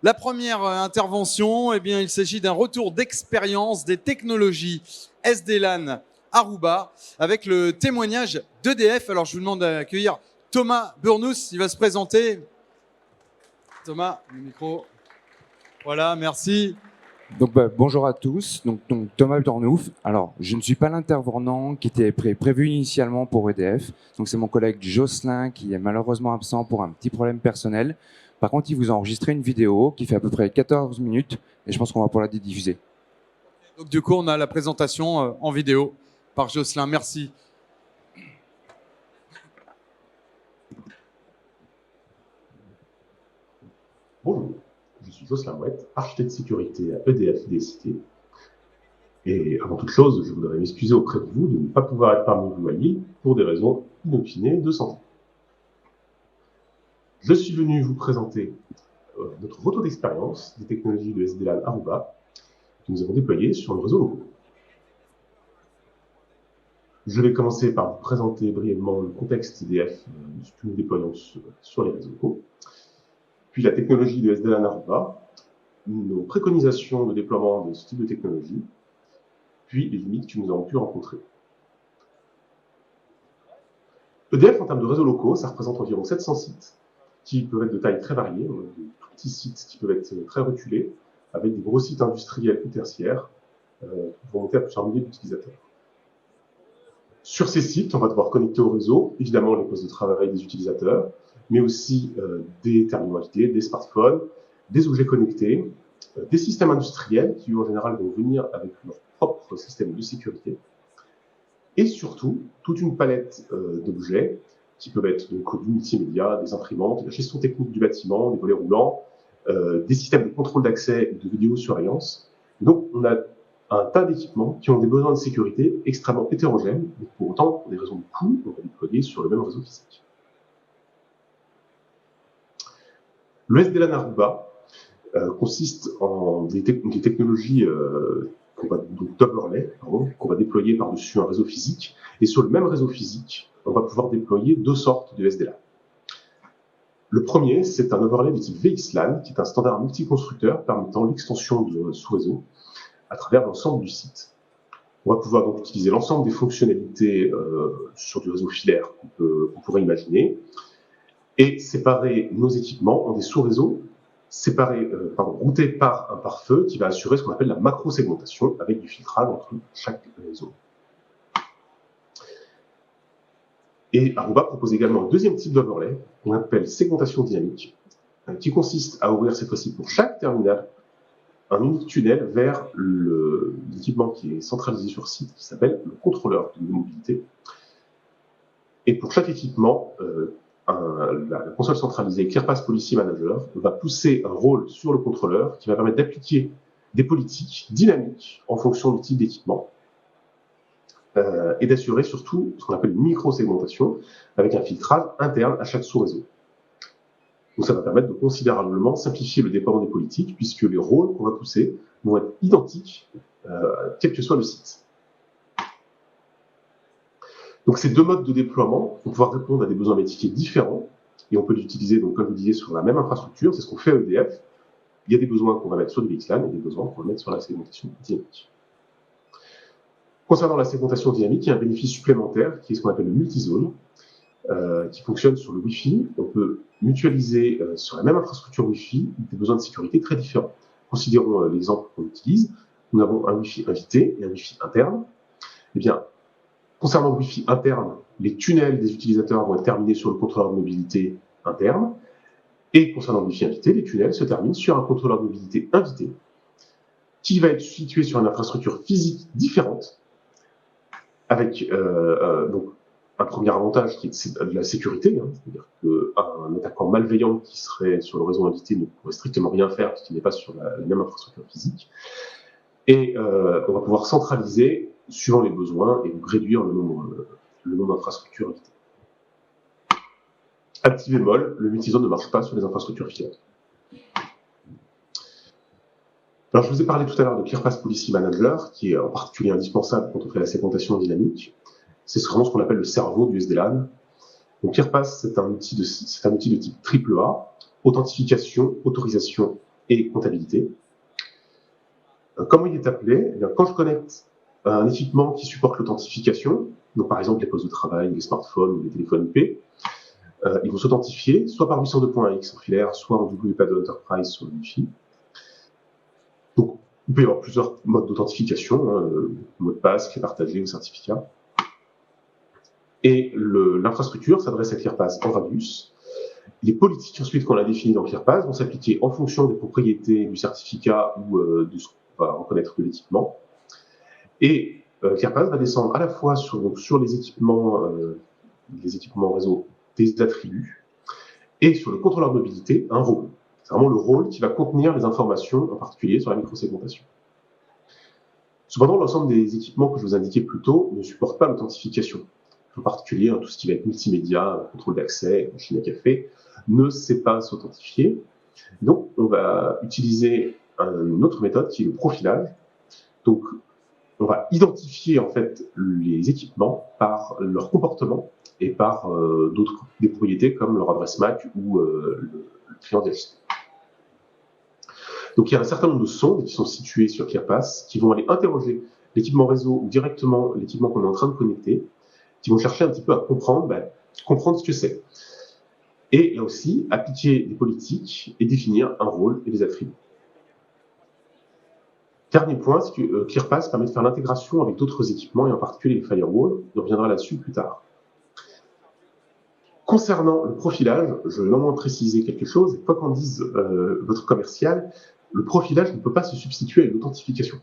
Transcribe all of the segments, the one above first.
La première intervention, eh bien, il s'agit d'un retour d'expérience des technologies SD-LAN Aruba avec le témoignage d'EDF. Alors, je vous demande d'accueillir Thomas Burnous. Il va se présenter. Thomas, le micro. Voilà, merci. Donc, bonjour à tous, donc Thomas Burnous. Alors, je ne suis pas l'intervenant qui était prévu initialement pour EDF. Donc, c'est mon collègue Jocelyn qui est malheureusement absent pour un petit problème personnel. Par contre, il vous a enregistré une vidéo qui fait à peu près 14 minutes et je pense qu'on va pouvoir la diffuser. Donc, du coup, on a la présentation en vidéo par Jocelyn. Merci. Bonjour, je suis Jocelyn Mouette, architecte sécurité à EDF IDCT. Et avant toute chose, je voudrais m'excuser auprès de vous de ne pas pouvoir être parmi vous à Lille pour des raisons inopinées de santé. Je suis venu vous présenter notre retour d'expérience des technologies de SD-LAN Aruba que nous avons déployées sur le réseau local. Je vais commencer par vous présenter brièvement le contexte EDF de ce que nous déployons sur les réseaux locaux, puis la technologie de SD-LAN Aruba, nos préconisations de déploiement de ce type de technologie, puis les limites que nous avons pu rencontrer. EDF, en termes de réseaux locaux, ça représente environ 700 sites, qui peuvent être de taille très variée, de tout petits sites qui peuvent être très reculés, avec des gros sites industriels ou tertiaires, qui vont monter à plusieurs milliers d'utilisateurs. Sur ces sites, on va devoir connecter au réseau, évidemment les postes de travail des utilisateurs, mais aussi des terminaux HD, des smartphones, des objets connectés, des systèmes industriels qui, en général, vont venir avec leur propre système de sécurité, et surtout, toute une palette d'objets qui peuvent être donc, du multimédia, des imprimantes, de la gestion technique du bâtiment, des volets roulants, des systèmes de contrôle d'accès et de vidéosurveillance. Donc, on a un tas d'équipements qui ont des besoins de sécurité extrêmement hétérogènes, mais pour autant, pour des raisons de coût, on va déployer sur le même réseau physique. Le SD-LAN Aruba consiste en des technologies d'overlay, qu'on va déployer par-dessus un réseau physique. Et sur le même réseau physique, on va pouvoir déployer deux sortes de SD-LAN. Le premier, c'est un overlay de type VXLAN, qui est un standard multi-constructeur permettant l'extension du sous-réseau à travers l'ensemble du site. On va pouvoir donc utiliser l'ensemble des fonctionnalités sur du réseau filaire qu'on pourrait imaginer et séparer nos équipements en des sous-réseaux routés par un pare-feu qui va assurer ce qu'on appelle la macro-segmentation avec du filtrage entre chaque réseau. Et Aruba propose également un deuxième type d'overlay qu'on appelle segmentation dynamique, qui consiste à ouvrir cette fois-ci pour chaque terminal un unique tunnel vers l'équipement qui est centralisé sur site, qui s'appelle le contrôleur de mobilité. Et pour chaque équipement, la console centralisée ClearPass Policy Manager va pousser un rôle sur le contrôleur qui va permettre d'appliquer des politiques dynamiques en fonction du type d'équipement et d'assurer surtout ce qu'on appelle une micro-segmentation avec un filtrage interne à chaque sous-réseau. Donc ça va permettre de considérablement simplifier le déploiement des politiques puisque les rôles qu'on va pousser vont être identiques quel que soit le site. Donc ces deux modes de déploiement vont pouvoir répondre à des besoins métiers différents et on peut l'utiliser, donc, comme je disais, sur la même infrastructure. C'est ce qu'on fait à EDF. Il y a des besoins qu'on va mettre sur du VXLAN et des besoins qu'on va mettre sur la segmentation dynamique. Concernant la segmentation dynamique, il y a un bénéfice supplémentaire qui est ce qu'on appelle le multizone, qui fonctionne sur le Wi-Fi. On peut mutualiser sur la même infrastructure Wi-Fi des besoins de sécurité très différents. Considérons l'exemple qu'on utilise. Nous avons un Wi-Fi invité et un Wi-Fi interne. Eh bien, concernant le Wi-Fi interne, les tunnels des utilisateurs vont être terminés sur le contrôleur de mobilité interne. Et concernant le Wi-Fi invité, les tunnels se terminent sur un contrôleur de mobilité invité qui va être situé sur une infrastructure physique différente avec donc un premier avantage qui est de la sécurité, c'est-à-dire qu'un attaquant malveillant qui serait sur le réseau invité ne pourrait strictement rien faire puisqu'il n'est pas sur la même infrastructure physique. Et on va pouvoir centraliser suivant les besoins et donc réduire le nombre d'infrastructures invitées. À petit bémol, le multizone ne marche pas sur les infrastructures filaires. Alors, je vous ai parlé tout à l'heure de ClearPass Policy Manager, qui est en particulier indispensable quand on fait la segmentation dynamique. C'est vraiment ce qu'on appelle le cerveau du SD-LAN. Donc, ClearPass, c'est un outil de type AAA, authentification, autorisation et comptabilité. Comment il est appelé? Quand je connecte un équipement qui supporte l'authentification, donc par exemple les postes de travail, les smartphones ou les téléphones IP, ils vont s'authentifier soit par 802.1x en filaire, soit en WPA2 Enterprise sur le Wi-Fi. Donc, il peut y avoir plusieurs modes d'authentification, mot de passe, clé partagée ou certificat. Et l'infrastructure s'adresse à ClearPass en radius. Les politiques ensuite qu'on a définies dans ClearPass vont s'appliquer en fonction des propriétés du certificat ou de ce qu'on va reconnaître de l'équipement. Et ClearPass va descendre à la fois sur les équipements réseau des attributs et sur le contrôleur de mobilité un rôle. C'est vraiment le rôle qui va contenir les informations, en particulier sur la microsegmentation. Cependant, l'ensemble des équipements que je vous indiquais plus tôt ne supportent pas l'authentification. En particulier, tout ce qui va être multimédia, contrôle d'accès, machine à café, ne sait pas s'authentifier. Donc, on va utiliser une autre méthode qui est le profilage. Donc, on va identifier en fait les équipements par leur comportement et par des propriétés comme leur adresse MAC ou le client DHCP. Donc il y a un certain nombre de sondes qui sont situées sur ClearPass qui vont aller interroger l'équipement réseau ou directement l'équipement qu'on est en train de connecter, qui vont chercher un petit peu à comprendre ce que c'est. Et là aussi, appliquer des politiques et définir un rôle et des attributs. Dernier point, c'est que ClearPass permet de faire l'intégration avec d'autres équipements et en particulier les firewalls. On reviendra là-dessus plus tard. Concernant le profilage, je vais néanmoins préciser quelque chose. Quoi qu'en dise votre commercial, le profilage ne peut pas se substituer à une authentification.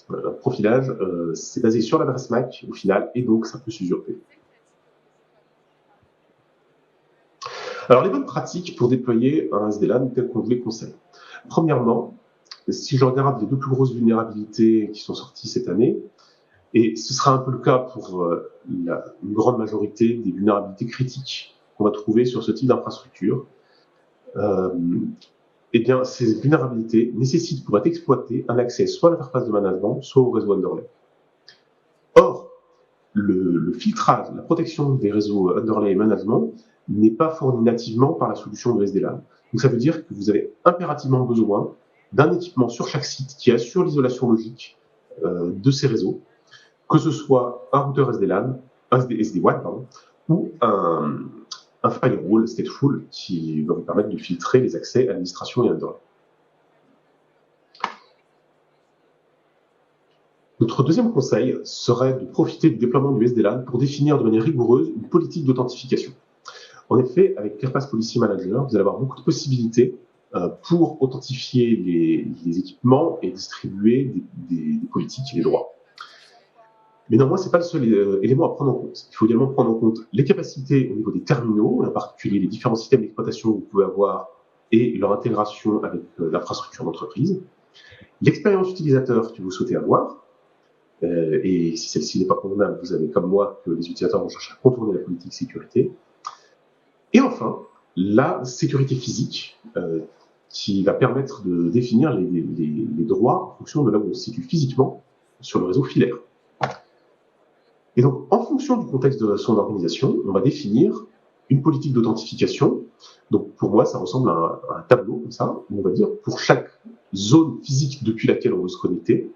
Le profilage, c'est basé sur l'adresse MAC au final, et donc ça peut s'usurper. Alors, les bonnes pratiques pour déployer un SD-LAN tel qu'on vous les conseille. Premièrement, si je regarde les deux plus grosses vulnérabilités qui sont sorties cette année, et ce sera un peu le cas pour une grande majorité des vulnérabilités critiques qu'on va trouver sur ce type d'infrastructure, eh bien, ces vulnérabilités nécessitent pour être exploitées un accès soit à l'interface de management, soit au réseau underlay. Or, le filtrage, la protection des réseaux underlay et management n'est pas fourni nativement par la solution de SD-LAN. Donc ça veut dire que vous avez impérativement besoin d'un équipement sur chaque site qui assure l'isolation logique de ces réseaux, que ce soit un routeur SD-LAN, un SD-WAN, ou un firewall stateful qui va vous permettre de filtrer les accès à l'administration et underlay. Notre deuxième conseil serait de profiter du déploiement du SD-LAN pour définir de manière rigoureuse une politique d'authentification. En effet, avec ClearPass Policy Manager, vous allez avoir beaucoup de possibilités pour authentifier les équipements et distribuer des politiques et des droits. Mais néanmoins, ce n'est pas le seul élément à prendre en compte. Il faut également prendre en compte les capacités au niveau des terminaux, en particulier les différents systèmes d'exploitation que vous pouvez avoir et leur intégration avec l'infrastructure d'entreprise, l'expérience utilisateur que vous souhaitez avoir, et si celle-ci n'est pas convenable, vous avez comme moi que les utilisateurs vont chercher à contourner la politique sécurité, et enfin, la sécurité physique, qui va permettre de définir les droits en fonction de là où on se situe physiquement sur le réseau filaire. Et donc, en fonction du contexte de son organisation, on va définir une politique d'authentification. Donc, pour moi, ça ressemble à un tableau comme ça, où on va dire pour chaque zone physique depuis laquelle on veut se connecter,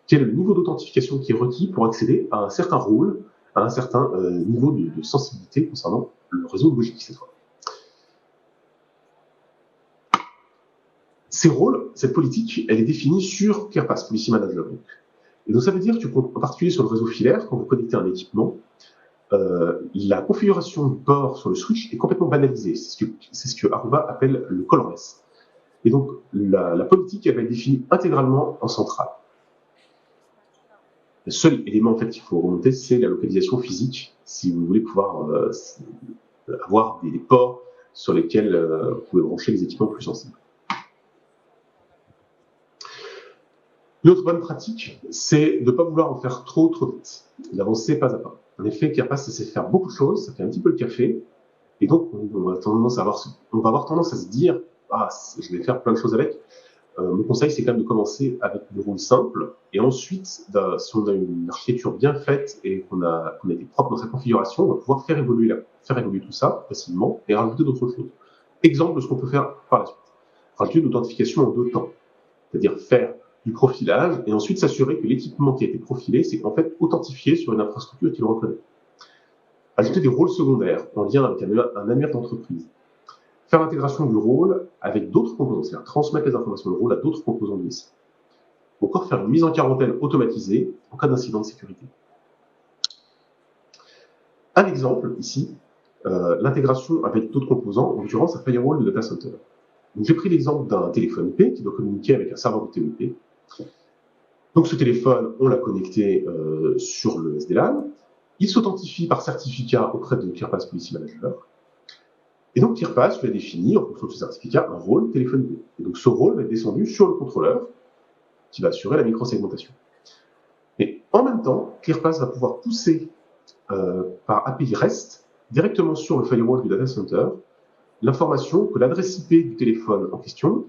quel est le niveau d'authentification qui est requis pour accéder à un certain rôle, à un certain niveau de sensibilité concernant le réseau logique cette fois. Ces rôles, cette politique, elle est définie sur ClearPass Policy Manager. Et donc ça veut dire que, en particulier sur le réseau filaire, quand vous connectez un équipement, la configuration du port sur le switch est complètement banalisée. C'est ce que Aruba appelle le colorless. Et donc la politique, elle va être définie intégralement en centrale. Le seul élément en fait qu'il faut remonter, c'est la localisation physique, si vous voulez pouvoir avoir des ports sur lesquels vous pouvez brancher les équipements plus sensibles. Une autre bonne pratique, c'est de ne pas vouloir en faire trop vite, d'avancer pas à pas. En effet, ClearPass, ça sait faire beaucoup de choses, ça fait un petit peu le café, et donc on va avoir tendance à se dire « Ah, je vais faire plein de choses avec ». Mon conseil, c'est quand même de commencer avec des rôles simples, et ensuite, si on a une architecture bien faite et qu'on a été propre dans sa configuration, on va pouvoir faire évoluer tout ça facilement et rajouter d'autres choses. Exemple de ce qu'on peut faire par la suite. rajouter une authentification en 2 temps, c'est-à-dire faire du profilage et ensuite s'assurer que l'équipement qui a été profilé s'est en fait authentifié sur une infrastructure qui le reconnaît. Ajouter des rôles secondaires en lien avec un annuaire d'entreprise. Faire l'intégration du rôle avec d'autres composants, c'est-à-dire transmettre les informations du rôle à d'autres composants du SI. Ou encore faire une mise en quarantaine automatisée en cas d'incident de sécurité. Un exemple ici, l'intégration avec d'autres composants, en l'occurrence un firewall de data center. Donc, j'ai pris l'exemple d'un téléphone IP qui doit communiquer avec un serveur de TOIP. Donc ce téléphone, on l'a connecté sur le SDLAN. Il s'authentifie par certificat auprès de ClearPass Policy Manager. Et donc ClearPass lui a défini, en fonction de ce certificat, un rôle téléphone IP. Et donc ce rôle va être descendu sur le contrôleur qui va assurer la microsegmentation. Et en même temps, ClearPass va pouvoir pousser par API REST directement sur le firewall du data center l'information que l'adresse IP du téléphone en question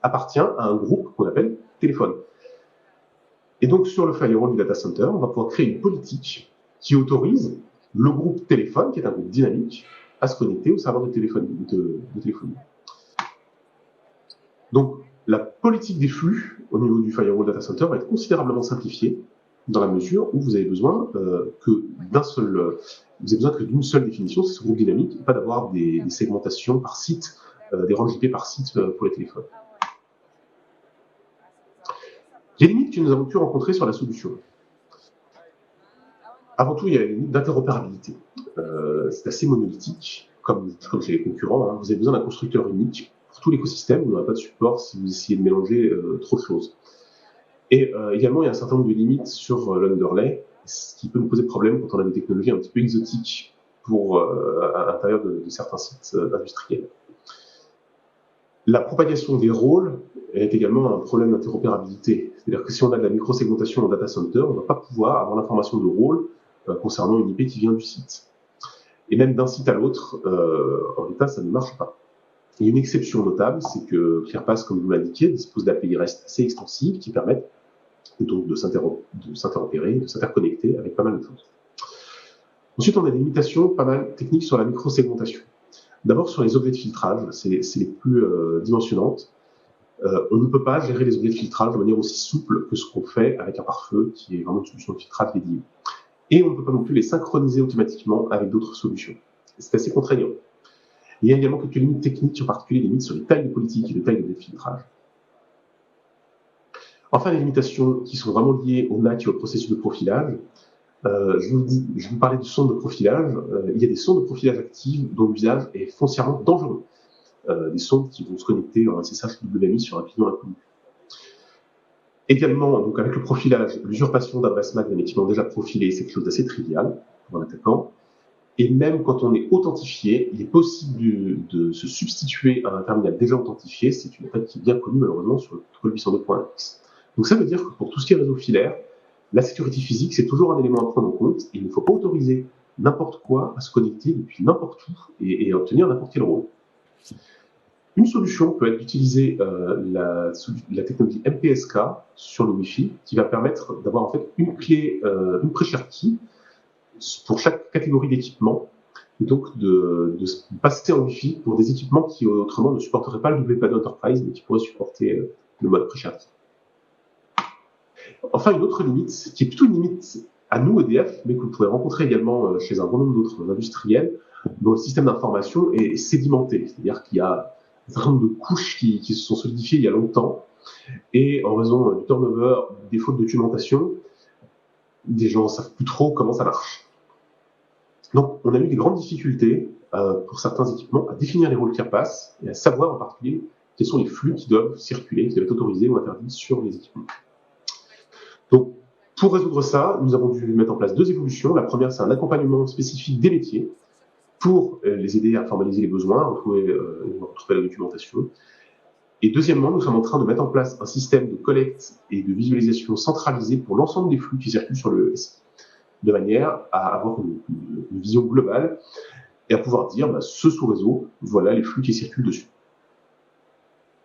appartient à un groupe qu'on appelle téléphone. Et donc, sur le firewall du data center, on va pouvoir créer une politique qui autorise le groupe téléphone, qui est un groupe dynamique, à se connecter au serveur de téléphonie. Donc, la politique des flux au niveau du firewall data center va être considérablement simplifiée dans la mesure où vous avez besoin d'une seule définition, c'est ce groupe dynamique, et pas d'avoir des segmentations par site, des ranges IP par site pour les téléphones. Les limites que nous avons pu rencontrer sur la solution. Avant tout, il y a la limite d'interopérabilité. C'est assez monolithique, comme chez les concurrents. Vous avez besoin d'un constructeur unique pour tout l'écosystème. Vous n'aurez pas de support si vous essayez de mélanger trop de choses. Et également, il y a un certain nombre de limites sur l'underlay, ce qui peut nous poser problème quand on a des technologies un petit peu exotiques à l'intérieur de certains sites industriels. La propagation des rôles est également un problème d'interopérabilité. C'est-à-dire que si on a de la microsegmentation en data center, on ne va pas pouvoir avoir l'information de rôle concernant une IP qui vient du site. Et même d'un site à l'autre, en l'état, ça ne marche pas. Il y a une exception notable, c'est que ClearPass, comme vous l'indiquiez, dispose d'API REST assez extensives qui permettent donc de s'interopérer, de s'interconnecter avec pas mal de choses. Ensuite, on a des limitations pas mal techniques sur la microsegmentation. D'abord, sur les objets de filtrage, c'est les plus dimensionnantes. On ne peut pas gérer les objets de filtrage de manière aussi souple que ce qu'on fait avec un pare-feu, qui est vraiment une solution de filtrage dédiée. Et on ne peut pas non plus les synchroniser automatiquement avec d'autres solutions. C'est assez contraignant. Il y a également quelques limites techniques, en particulier des limites sur les tailles de politique et les tailles de filtrage. Enfin, les limitations qui sont vraiment liées au NAC et au processus de profilage. Je vous parlais du sonde de profilage. Il y a des sondes de profilage actives dont l'usage est foncièrement dangereux. Des sondes qui vont se connecter en SSH WMI sur un client inconnu. Également, donc avec le profilage, l'usurpation d'adresse MAC d'un équipement déjà profilé, c'est quelque chose d'assez trivial pour un attaquant. Et même quand on est authentifié, il est possible de se substituer à un terminal déjà authentifié. C'est une attaque qui est bien connue malheureusement sur le protocole 802.x. Donc ça veut dire que pour tout ce qui est réseau filaire, la sécurité physique, c'est toujours un élément à prendre en compte. Et il ne faut pas autoriser n'importe quoi à se connecter depuis n'importe où et à obtenir n'importe quel rôle. Une solution peut être d'utiliser la technologie MPSK sur le Wi-Fi, qui va permettre d'avoir en fait une clé, une pre-shared key pour chaque catégorie d'équipement, et donc de passer en Wi-Fi pour des équipements qui autrement ne supporteraient pas le WPAN Enterprise, mais qui pourraient supporter le mode pre-shared key. Enfin, une autre limite, qui est plutôt une limite à nous, EDF, mais que vous pourrez rencontrer également chez un grand nombre d'autres industriels, dont le système d'information est sédimenté, c'est-à-dire qu'il y a un certain nombre de couches qui se sont solidifiées il y a longtemps, et en raison du turnover, des fautes de documentation, des gens ne savent plus trop comment ça marche. Donc, on a eu des grandes difficultés pour certains équipements à définir les rôles ClearPass et à savoir en particulier quels sont les flux qui doivent circuler, qui doivent être autorisés ou interdits sur les équipements. Donc, pour résoudre ça, nous avons dû mettre en place 2 évolutions. La première, c'est un accompagnement spécifique des métiers pour les aider à formaliser les besoins, à retrouver la documentation. Et deuxièmement, nous sommes en train de mettre en place un système de collecte et de visualisation centralisé pour l'ensemble des flux qui circulent sur le SI, de manière à avoir une vision globale et à pouvoir dire, ce sous-réseau, voilà les flux qui circulent dessus.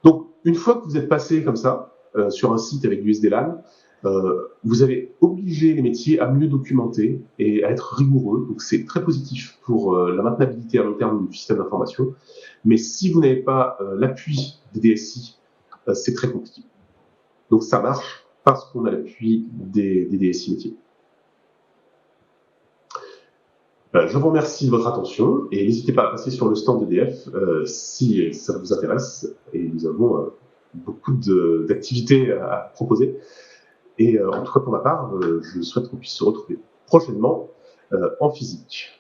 Donc, une fois que vous êtes passé comme ça, sur un site avec du SDLAN, Vous avez obligé les métiers à mieux documenter et à être rigoureux. Donc, c'est très positif pour la maintenabilité à long terme du système d'information. Mais si vous n'avez pas l'appui des DSI, c'est très compliqué. Donc, ça marche parce qu'on a l'appui des DSI métiers. Je vous remercie de votre attention et n'hésitez pas à passer sur le stand d'EDF si ça vous intéresse. Et nous avons beaucoup d'activités à proposer. Et en tout cas, pour ma part, je souhaite qu'on puisse se retrouver prochainement en physique.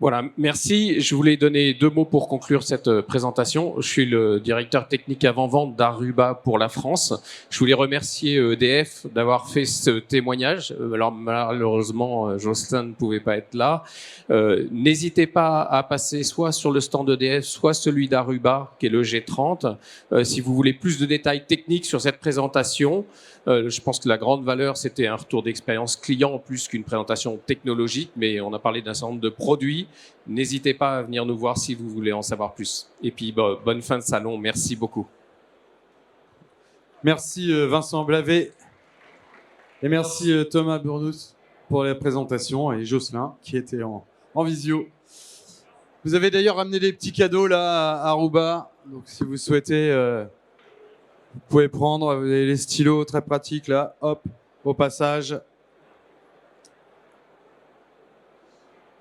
Voilà, merci. Je voulais donner 2 mots pour conclure cette présentation. Je suis le directeur technique avant-vente d'Aruba pour la France. Je voulais remercier EDF d'avoir fait ce témoignage. Alors malheureusement, Jocelyn ne pouvait pas être là. N'hésitez pas à passer soit sur le stand d'EDF, soit celui d'Aruba, qui est le G30. Si vous voulez plus de détails techniques sur cette présentation, je pense que la grande valeur, c'était un retour d'expérience client plus qu'une présentation technologique, mais on a parlé d'un certain nombre de produits. N'hésitez pas à venir nous voir si vous voulez en savoir plus. Et puis, bonne fin de salon. Merci beaucoup. Merci Vincent Blavet et merci Thomas Burnous pour la présentation et Jocelyn qui était en visio. Vous avez d'ailleurs ramené des petits cadeaux là à Aruba. Donc si vous souhaitez, vous pouvez prendre, vous avez les stylos très pratiques là, hop, au passage.